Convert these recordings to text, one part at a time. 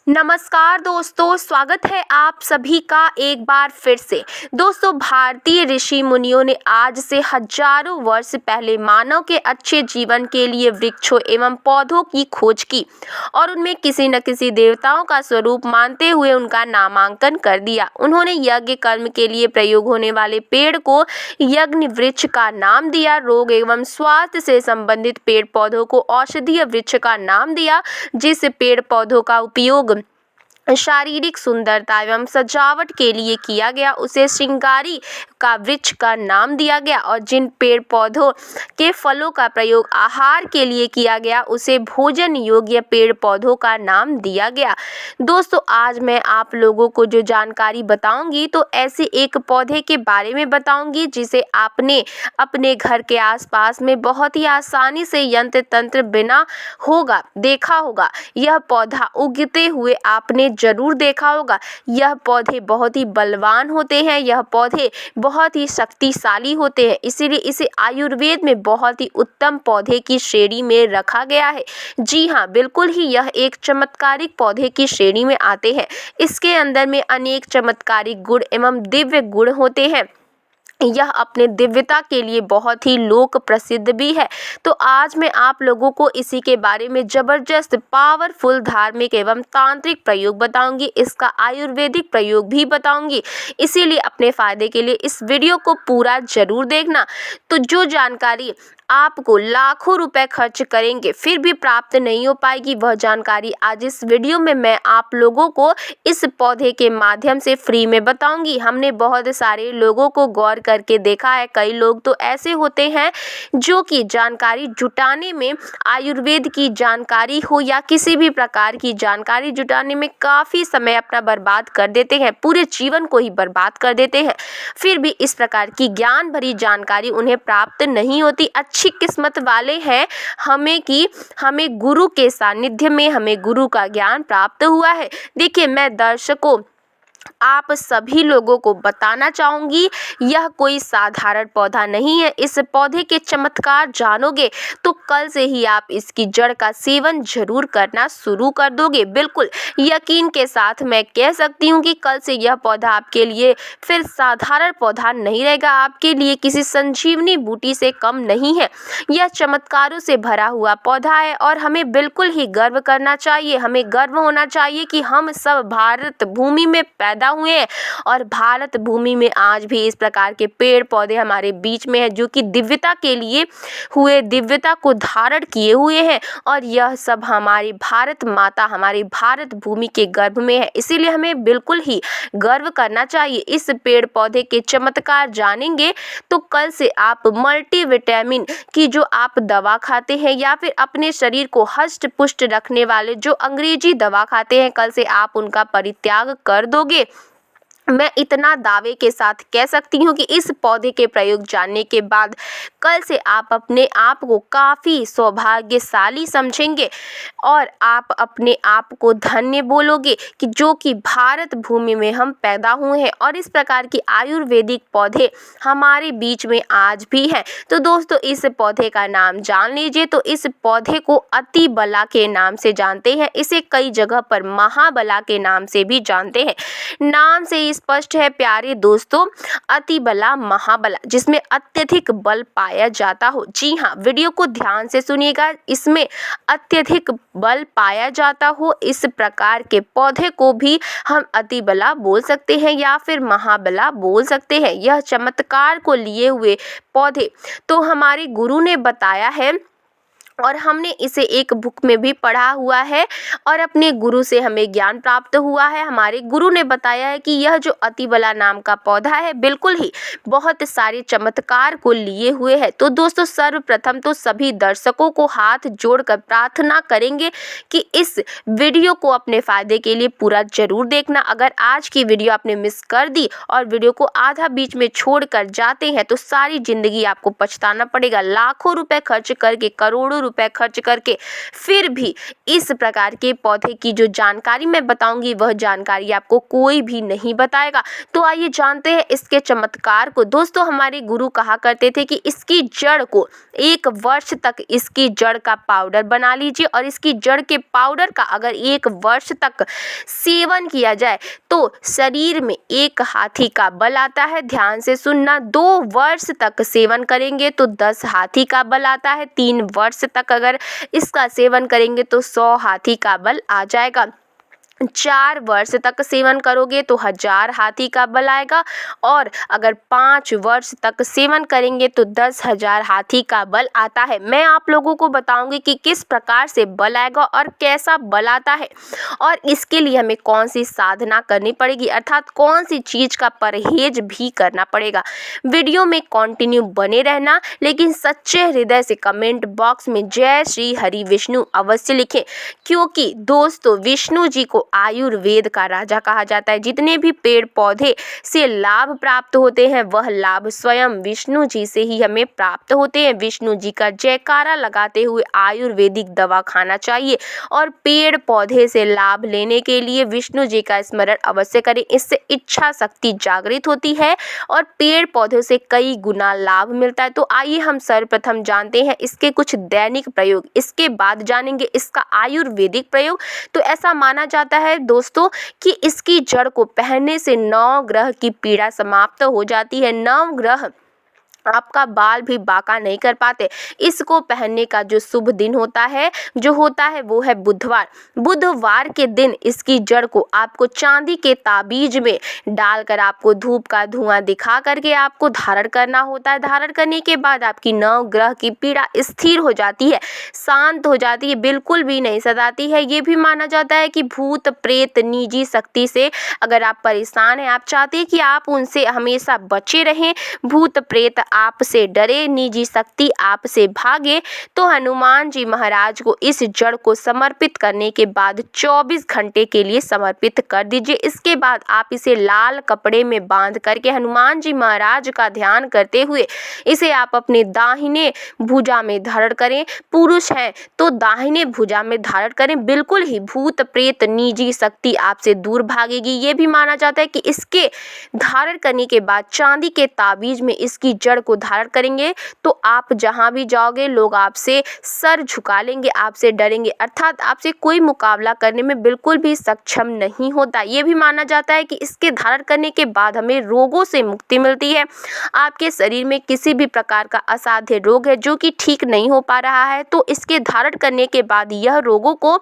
नमस्कार दोस्तों, स्वागत है आप सभी का एक बार फिर से। दोस्तों, भारतीय ऋषि मुनियों ने आज से हजारों वर्ष पहले मानव के अच्छे जीवन के लिए वृक्षों एवं पौधों की खोज की और उनमें किसी न किसी देवताओं का स्वरूप मानते हुए उनका नामांकन कर दिया। उन्होंने यज्ञ कर्म के लिए प्रयोग होने वाले पेड़ को यज्ञ वृक्ष का नाम दिया। रोग एवं स्वास्थ्य से संबंधित पेड़ पौधों को औषधीय वृक्ष का नाम दिया। जिस पेड़ पौधों का उपयोग शारीरिक सुंदरता एवं सजावट के लिए किया गया उसे श्रृंगारी का वृक्ष का नाम दिया गया और जिन पेड़ पौधों के फलों का प्रयोग आहार के लिए किया गया उसे भोजन योग्य पेड़ पौधों का नाम दिया गया। दोस्तों, आज मैं आप लोगों को जो जानकारी बताऊंगी तो ऐसे एक पौधे के बारे में बताऊंगी जिसे आपने अपने घर के आसपास में बहुत ही आसानी से यंत्र तंत्र बिना देखा होगा। यह पौधा उगते हुए आपने जरूर देखा होगा। यह पौधे बहुत ही बलवान होते हैं, यह पौधे बहुत ही शक्तिशाली होते हैं, इसीलिए इसे आयुर्वेद में बहुत ही उत्तम पौधे की श्रेणी में रखा गया है। जी हाँ, बिल्कुल ही यह एक चमत्कारिक पौधे की श्रेणी में आते हैं। इसके अंदर में अनेक चमत्कारिक गुण एवं दिव्य गुण होते हैं। यह अपने दिव्यता के लिए बहुत ही लोक प्रसिद्ध भी है। तो आज मैं आप लोगों को इसी के बारे में जबरदस्त पावरफुल धार्मिक एवं तांत्रिक प्रयोग बताऊंगी, इसका आयुर्वेदिक प्रयोग भी बताऊंगी। इसीलिए अपने फायदे के लिए इस वीडियो को पूरा जरूर देखना। तो जो जानकारी आपको लाखों रुपए खर्च करेंगे फिर भी प्राप्त नहीं हो पाएगी, वह जानकारी आज इस वीडियो में मैं आप लोगों को इस पौधे के माध्यम से फ्री में बताऊंगी। हमने बहुत सारे लोगों को गौर करके देखा है, कई लोग तो ऐसे होते हैं जो कि जानकारी जुटाने में, आयुर्वेद की जानकारी हो या किसी भी प्रकार की जानकारी जुटाने में काफ़ी समय अपना बर्बाद कर देते हैं, पूरे जीवन को ही बर्बाद कर देते हैं। फिर भी इस प्रकार की ज्ञान भरी जानकारी उन्हें प्राप्त नहीं होती। अच्छी किस्मत वाले हैं हमें गुरु के सानिध्य में हमें गुरु का ज्ञान प्राप्त हुआ है। देखिए, मैं दर्शकों आप सभी लोगों को बताना चाहूँगी, यह कोई साधारण पौधा नहीं है। इस पौधे के चमत्कार जानोगे तो कल से ही आप इसकी जड़ का सेवन जरूर करना शुरू कर दोगे। बिल्कुल यकीन के साथ मैं कह सकती हूँ कि कल से यह पौधा आपके लिए फिर साधारण पौधा नहीं रहेगा, आपके लिए किसी संजीवनी बूटी से कम नहीं है। यह चमत्कारों से भरा हुआ पौधा है और हमें बिल्कुल ही गर्व करना चाहिए। हमें गर्व होना चाहिए कि हम सब भारत भूमि में पैदा हुए हैं और भारत भूमि में आज भी इस प्रकार के पेड़ पौधे हमारे बीच में है जो कि दिव्यता के लिए हुए, दिव्यता को धारण किए हुए हैं और यह सब हमारी भारत माता, हमारी भारत भूमि के गर्भ में है। इसीलिए हमें बिल्कुल ही गर्व करना चाहिए। इस पेड़ पौधे के चमत्कार जानेंगे तो कल से आप मल्टीविटामिन की जो आप दवा खाते हैं या फिर अपने शरीर को हष्ट पुष्ट रखने वाले जो अंग्रेजी दवा खाते हैं, कल से आप उनका परित्याग कर दोगे। मैं इतना दावे के साथ कह सकती हूँ कि इस पौधे के प्रयोग जानने के बाद कल से आप अपने आप को काफ़ी सौभाग्यशाली समझेंगे और आप अपने आप को धन्य बोलोगे कि जो कि भारत भूमि में हम पैदा हुए हैं और इस प्रकार की आयुर्वेदिक पौधे हमारे बीच में आज भी हैं। तो दोस्तों, इस पौधे का नाम जान लीजिए। तो इस पौधे को अति बला के नाम से जानते हैं, इसे कई जगह पर महाबला के नाम से भी जानते हैं। नाम से स्पष्ट है प्यारे दोस्तों, अति बला महाबला, जिसमें अत्यधिक बल पाया जाता हो। जी हाँ, वीडियो को ध्यान से सुनिएगा, इसमें अत्यधिक बल पाया जाता हो। इस प्रकार के पौधे को भी हम अति बला बोल सकते हैं या फिर महाबला बोल सकते हैं। यह चमत्कार को लिए हुए पौधे तो हमारे गुरु ने बताया है और हमने इसे एक बुक में भी पढ़ा हुआ है और अपने गुरु से हमें ज्ञान प्राप्त हुआ है। हमारे गुरु ने बताया है कि यह जो अतिबला नाम का पौधा है बिल्कुल ही बहुत सारे चमत्कार को लिए हुए है। तो दोस्तों, सर्वप्रथम तो सभी दर्शकों को हाथ जोड़कर प्रार्थना करेंगे कि इस वीडियो को अपने फायदे के लिए पूरा जरूर देखना। अगर आज की वीडियो आपने मिस कर दी और वीडियो को आधा बीच में छोड़ कर जाते हैं तो सारी जिंदगी आपको पछताना पड़ेगा। लाखों रुपए खर्च करके, करोड़ों रुपए खर्च करके फिर भी इस प्रकार के पौधे की जो जानकारी मैं बताऊंगी वह जानकारी आपको कोई भी नहीं बताएगा। तो आइए जानते हैं इसके चमत्कार को। दोस्तों, हमारे गुरु कहा करते थे कि इसकी जड़ को 1 वर्ष तक इसकी जड़ का पाउडर बना लीजिए और इसकी जड़ के पाउडर का अगर 1 वर्ष तक सेवन किया जाए तो शरीर में 1 हाथी का बल आता है। ध्यान से सुनना, 2 वर्ष तक सेवन करेंगे तो 10 हाथी का बल आता है। 3 वर्ष तक अगर इसका सेवन करेंगे तो 100 हाथी का बल आ जाएगा। 4 वर्ष तक सेवन करोगे तो 1000 हाथी का बल आएगा और अगर 5 वर्ष तक सेवन करेंगे तो 10,000 हाथी का बल आता है। मैं आप लोगों को बताऊंगी कि किस प्रकार से बल आएगा और कैसा बल आता है और इसके लिए हमें कौन सी साधना करनी पड़ेगी, अर्थात कौन सी चीज़ का परहेज भी करना पड़ेगा। वीडियो में कंटिन्यू बने रहना, लेकिन सच्चे हृदय से कमेंट बॉक्स में जय श्री हरि विष्णु अवश्य लिखें, क्योंकि दोस्तों विष्णु जी को आयुर्वेद का राजा कहा जाता है। जितने भी पेड़ पौधे से लाभ प्राप्त होते हैं वह लाभ स्वयं विष्णु जी से ही हमें प्राप्त होते हैं। विष्णु जी का जयकारा लगाते हुए आयुर्वेदिक दवा खाना चाहिए और पेड़ पौधे से लाभ लेने के लिए विष्णु जी का स्मरण अवश्य करें। इससे इच्छा शक्ति जागृत होती है और पेड़ पौधों से कई गुना लाभ मिलता है। तो आइए हम सर्वप्रथम जानते हैं इसके कुछ दैनिक प्रयोग, इसके बाद जानेंगे इसका आयुर्वेदिक प्रयोग। तो ऐसा माना जाता है दोस्तों कि इसकी जड़ को पहनने से 9 ग्रह की पीड़ा समाप्त हो जाती है। 9 ग्रह आपका बाल भी बांका नहीं कर पाते। इसको पहनने का जो शुभ दिन होता है वो है बुधवार। बुधवार के दिन इसकी जड़ को आपको चांदी के ताबीज में डालकर आपको धूप का धुआं दिखा करके आपको धारण करना होता है। धारण करने के बाद आपकी 9 ग्रह की पीड़ा स्थिर हो जाती है, शांत हो जाती है, बिल्कुल भी नहीं सताती है। ये भी माना जाता है कि भूत प्रेत निजी शक्ति से अगर आप परेशान हैं, आप चाहते हैं कि आप उनसे हमेशा बचे रहें, भूत प्रेत आपसे डरे, निजी शक्ति आपसे भागे, तो हनुमान जी महाराज को इस जड़ को समर्पित करने के बाद 24 घंटे के लिए समर्पित कर दीजिए। इसके बाद आप इसे लाल कपड़े में बांध करके हनुमान जी महाराज का ध्यान करते हुए इसे आप अपने दाहिने भुजा में धारण करें। पुरुष हैं तो दाहिने भुजा में धारण करें, बिल्कुल ही भूत प्रेत निजी शक्ति आपसे दूर भागेगी। ये भी माना जाता है कि इसके धारण करने के बाद चांदी के ताबीज में इसकी जड़ को धारण करेंगे तो आप जहां भी जाओगे लोग आपसे सर झुका लेंगे, आपसे डरेंगे, अर्थात आपसे कोई मुकाबला करने में बिल्कुल भी सक्षम नहीं होता। ये भी माना जाता है कि इसके धारण करने के बाद हमें रोगों से मुक्ति मिलती है। आपके शरीर में किसी भी प्रकार का असाध्य रोग है जो कि ठीक नहीं हो पा रहा है, तो इसके धारण करने के बाद यह रोगों को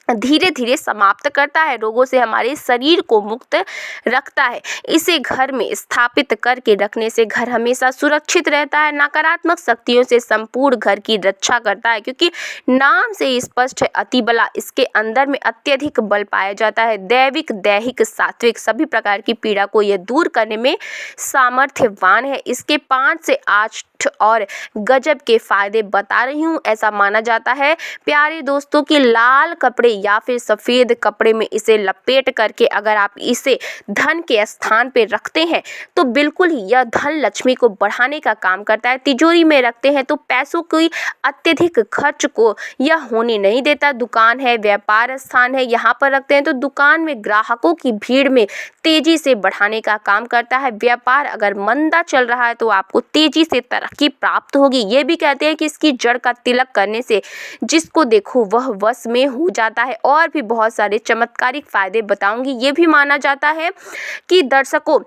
धीरे धीरे समाप्त करता है, रोगों से हमारे शरीर को मुक्त रखता है। इसे घर में स्थापित करके रखने से घर हमेशा सुरक्षित रहता है, नकारात्मक शक्तियों से संपूर्ण घर की रक्षा करता है, क्योंकि नाम से स्पष्ट है अति बला, इसके अंदर में अत्यधिक बल पाया जाता है। दैविक दैहिक सात्विक सभी प्रकार की पीड़ा को यह दूर करने में सामर्थ्यवान है। इसके 5 से 8 और गजब के फायदे बता रही हूँ, ऐसा माना जाता है। प्यारे दोस्तों की लाल कपड़े या फिर सफ़ेद कपड़े में इसे लपेट करके अगर आप इसे धन के स्थान पे रखते हैं तो बिल्कुल ही यह धन लक्ष्मी को बढ़ाने का काम करता है। तिजोरी में रखते हैं तो पैसों की अत्यधिक खर्च को यह होने नहीं देता। दुकान है, व्यापार स्थान है, यहाँ पर रखते हैं तो दुकान में ग्राहकों की भीड़ में तेजी से बढ़ाने का काम करता है। व्यापार अगर मंदा चल रहा है तो आपको तेजी से तरक्की प्राप्त होगी। ये भी कहते हैं कि इसकी जड़ का तिलक करने से जिसको देखो वह वश में हो जाता है। और भी बहुत सारे चमत्कारिक फायदे बताऊंगी। ये भी माना जाता है कि दर्शकों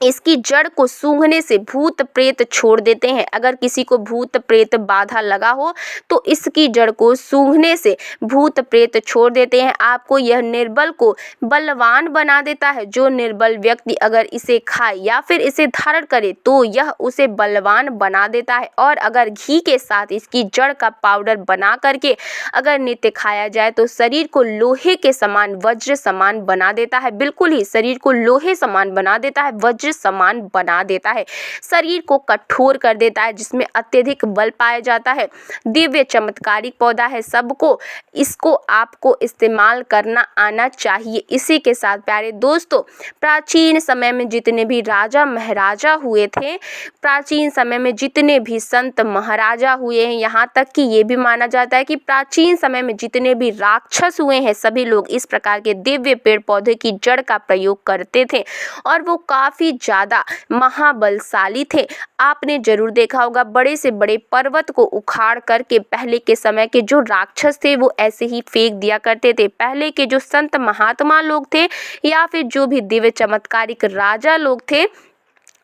इसकी जड़ को सूंघने से भूत प्रेत छोड़ देते हैं। अगर किसी को भूत प्रेत बाधा लगा हो तो इसकी जड़ को सूंघने से भूत प्रेत छोड़ देते हैं। आपको यह निर्बल को बलवान बना देता है। जो निर्बल व्यक्ति अगर इसे खाए या फिर इसे धारण करे तो यह उसे बलवान बना देता है। और अगर घी के साथ इसकी जड़ का पाउडर बना करके अगर नित्य खाया जाए तो शरीर को लोहे के समान, वज्र समान बना देता है। बिल्कुल ही शरीर को लोहे समान बना देता है, वज्र वज्र समान बना देता है, शरीर को कठोर कर देता है, जिसमें अत्यधिक बल पाया जाता है। दिव्य चमत्कारिक पौधा है, सबको इसको आपको इस्तेमाल करना आना चाहिए। इसी के साथ प्यारे दोस्तों, प्राचीन समय में जितने भी राजा महाराजा हुए थे, प्राचीन समय में जितने भी संत महाराजा हुए हैं, यहाँ तक कि ये भी माना जाता है कि प्राचीन समय में जितने भी राक्षस हुए हैं, सभी लोग इस प्रकार के दिव्य पेड़ पौधे की जड़ का प्रयोग करते थे और वो काफ़ी ज़्यादा महाबलशाली थे। आपने जरूर देखा होगा, बड़े से बड़े पर्वत को उखाड़ करके पहले के समय के जो राक्षस थे वो ऐसे ही फेंक दिया करते थे। पहले के जो संत महात्मा लोग थे या फिर जो भी दिव्य चमत्कारिक राजा लोग थे,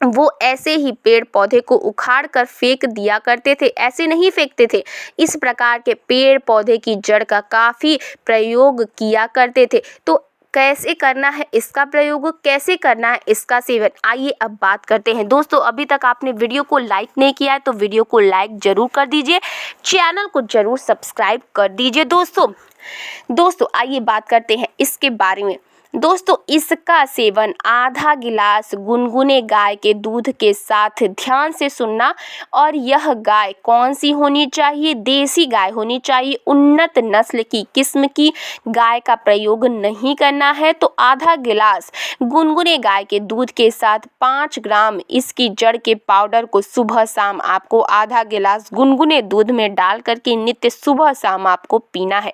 वो ऐसे ही पेड़ पौधे को उखाड़ कर फेंक दिया करते थे, ऐसे नहीं फेंकते थे। इस प्रकार के पेड़ पौधे की जड़ का काफ़ी प्रयोग किया करते थे। तो कैसे करना है इसका प्रयोग, कैसे करना है इसका सेवन, आइए अब बात करते हैं। दोस्तों, अभी तक आपने वीडियो को लाइक नहीं किया है तो वीडियो को लाइक जरूर कर दीजिए, चैनल को जरूर सब्सक्राइब कर दीजिए। दोस्तों आइए बात करते हैं इसके बारे में। दोस्तों, इसका सेवन आधा गिलास गुनगुने गाय के दूध के साथ, ध्यान से सुनना, और यह गाय कौन सी होनी चाहिए, देसी गाय होनी चाहिए, उन्नत नस्ल की किस्म की गाय का प्रयोग नहीं करना है। तो आधा गिलास गुनगुने गाय के दूध के साथ 5 ग्राम इसकी जड़ के पाउडर को सुबह शाम आपको आधा गिलास गुनगुने दूध में डाल करके नित्य सुबह शाम आपको पीना है।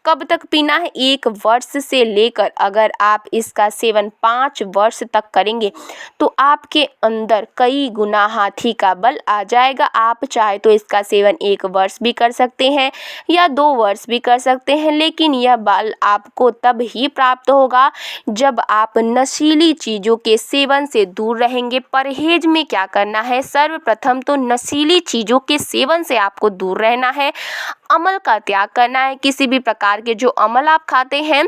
कब तक पीना है? 1 वर्ष से लेकर, अगर आप इसका सेवन 5 वर्ष तक करेंगे तो आपके अंदर कई गुना हाथी का बल आ जाएगा। आप चाहे तो इसका सेवन 1 वर्ष भी कर सकते हैं या 2 वर्ष भी कर सकते हैं, लेकिन यह बल आपको तब ही प्राप्त होगा जब आप नशीली चीज़ों के सेवन से दूर रहेंगे। परहेज में क्या करना है? सर्वप्रथम तो नशीली चीज़ों के सेवन से आपको दूर रहना है, अमल का त्याग करना है। किसी भी प्रकार के जो अमल आप खाते हैं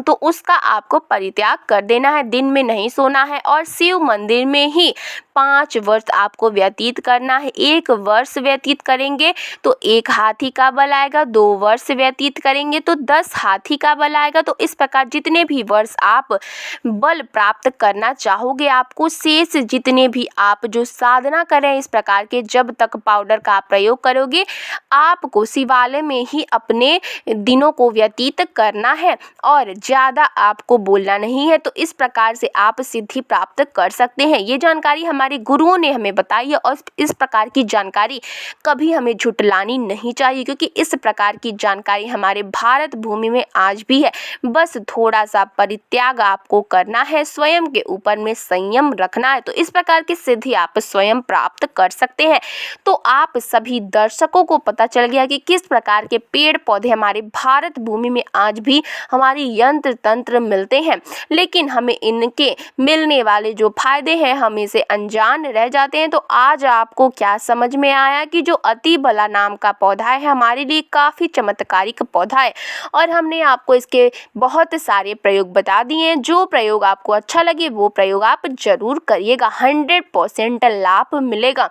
तो उसका आपको परित्याग कर देना है, दिन में नहीं सोना है और शिव मंदिर में ही 5 वर्ष आपको व्यतीत करना है। 1 वर्ष व्यतीत करेंगे तो 1 हाथी का बल आएगा, 2 वर्ष व्यतीत करेंगे तो 10 हाथी का बल आएगा। तो इस प्रकार जितने भी वर्ष आप बल प्राप्त करना चाहोगे, आपको शेष जितने भी आप जो साधना करें इस प्रकार के, जब तक पाउडर का प्रयोग करोगे, आपको शिवालय में ही अपने दिनों को व्यतीत करना है और ज़्यादा आपको बोलना नहीं है। तो इस प्रकार से आप सिद्धि प्राप्त कर सकते हैं। ये जानकारी हमारे गुरुओं ने हमें बताई है और इस प्रकार की जानकारी कभी हमें झुटलानी नहीं चाहिए, क्योंकि इस प्रकार की जानकारी हमारे भारत भूमि में आज भी है। बस थोड़ा सा परित्याग आपको करना है, स्वयं के ऊपर में संयम रखना है, तो इस प्रकार की सिद्धि आप स्वयं प्राप्त कर सकते हैं। तो आप सभी दर्शकों को पता चल गया कि किस प्रकार के पेड़ पौधे हमारे भारत भूमि में आज भी हमारी यंत्र तंत्र मिलते हैं, लेकिन हमें इनके मिलने वाले जो फायदे हैं हम इसे अनजान रह जाते हैं। तो आज आपको क्या समझ में आया कि जो अति भला नाम का पौधा है हमारे लिए काफ़ी चमत्कारिक पौधा है और हमने आपको इसके बहुत सारे प्रयोग बता दिए हैं। जो प्रयोग आपको अच्छा लगे वो प्रयोग आप जरूर करिएगा, 100% लाभ मिलेगा।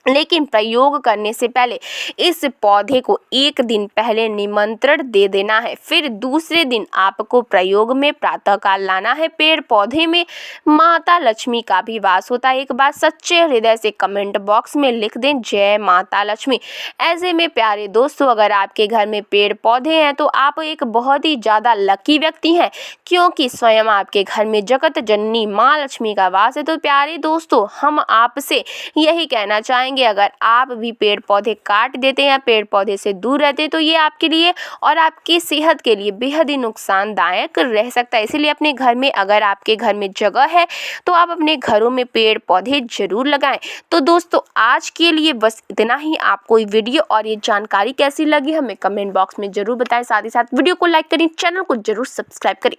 लेकिन प्रयोग करने से पहले इस पौधे को 1 दिन पहले निमंत्रण दे देना है, फिर दूसरे दिन आपको प्रयोग में प्रातःकाल लाना है। पेड़ पौधे में माता लक्ष्मी का भी वास होता है। एक बार सच्चे हृदय से कमेंट बॉक्स में लिख दें, जय माता लक्ष्मी। ऐसे में प्यारे दोस्तों, अगर आपके घर में पेड़ पौधे हैं तो आप एक बहुत ही ज़्यादा लकी व्यक्ति हैं, क्योंकि स्वयं आपके घर में जगत जननी माँ लक्ष्मी का वास है। तो प्यारे दोस्तों, हम आपसे यही कहना चाहेंगे, अगर आप भी पेड़ पौधे काट देते हैं, पेड़ पौधे से दूर रहते हैं, तो ये आपके लिए और आपकी सेहत के लिए बेहद ही नुकसानदायक रह सकता है। इसलिए अपने घर में, अगर आपके घर में जगह है तो आप अपने घरों में पेड़ पौधे जरूर लगाएं। तो दोस्तों, आज के लिए बस इतना ही। आपको ये वीडियो और ये जानकारी कैसी लगी हमें कमेंट बॉक्स में जरूर बताएं। साथ ही साथ वीडियो को लाइक करें, चैनल को जरूर सब्सक्राइब करें।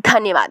धन्यवाद।